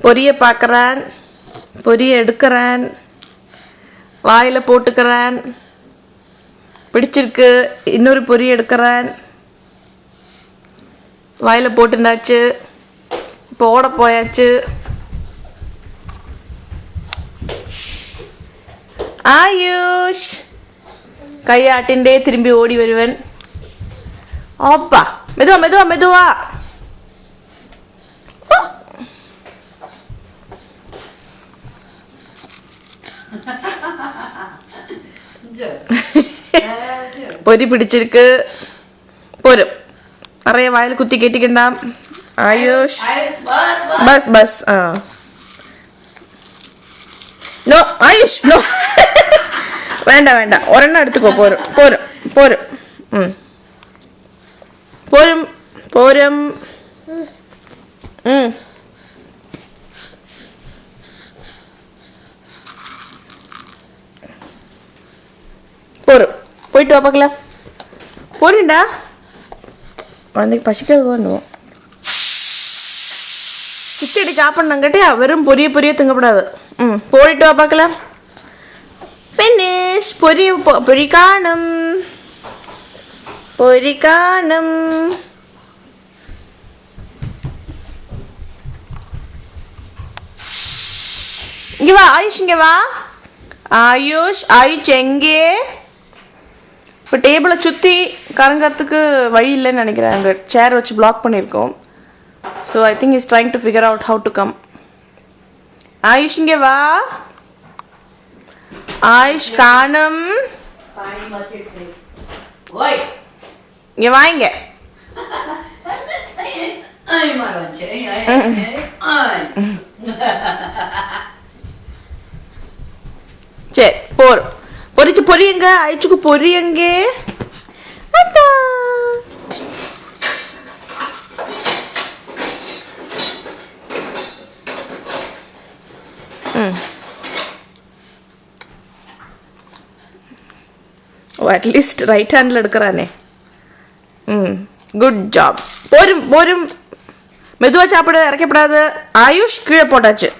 பொரிய பார்க்குறான், பொரிய எடுக்கிறான், வாயில் போட்டுக்கிறான். பிடிச்சிருக்கு. இன்னொரு பொரிய எடுக்கிறான், வாயில் போட்டுண்டாச்சு. இப்போ ஓட போயாச்சு. ஆயுஷ் கையாட்டின்டே திரும்பி ஓடி வருவன். அப்பா மெதுவா மெதுவா மெதுவா. பொரி பிடிச்சிருக்கு. போரும் நிறைய வாயில் குத்தி கேட்டிக்கிண்டாம். ஆயுஷ் பஸ் பஸ். No Ayush no. வேண்டாம் வேண்டாம், ஒரெண்ணம் எடுத்துக்கோ. போரும் போரும் போரும். போரும் போரும். போரும். போயிட்டு வா பார்க்கலாம். போறேன்டா. குழந்தைக்கு பசிக்காது பண்ணுவோம். கிச்சடி சாப்பிட்ணுங்கட்டி வெறும் பொரிய பொரிய திங்கப்படாது. போயிட்டு வா பார்க்கலாம். ஃபினிஷ். பொரி காணும், பொரி காணும். இங்கே வா ஆயுஷ், இங்கே வா ஆயுஷ். ஆயுஷ் எங்கே? இப்போ டேபிளை சுற்றி கறங்கிறதுக்கு வழி இல்லைன்னு நினைக்கிறேன். அங்கே சேர் வச்சு பிளாக் பண்ணியிருக்கோம். So I think is trying to figure out how to come. Ayush இங்கே வா. ஆயுஷ் காணும். இங்கே வாங்க. சரி போறோம். பொரிச்சு பொரியுங்க. ஆயிடுச்சுக்கு பொரியுங்க. ஓ அட்லீஸ்ட் ரைட் ஹேண்டில் எடுக்கிறானே. Good job. போரும் போரும். மெதுவாக சாப்பிட இறக்கப்படாது. ஆயுஷ் கீழே போட்டாச்சு.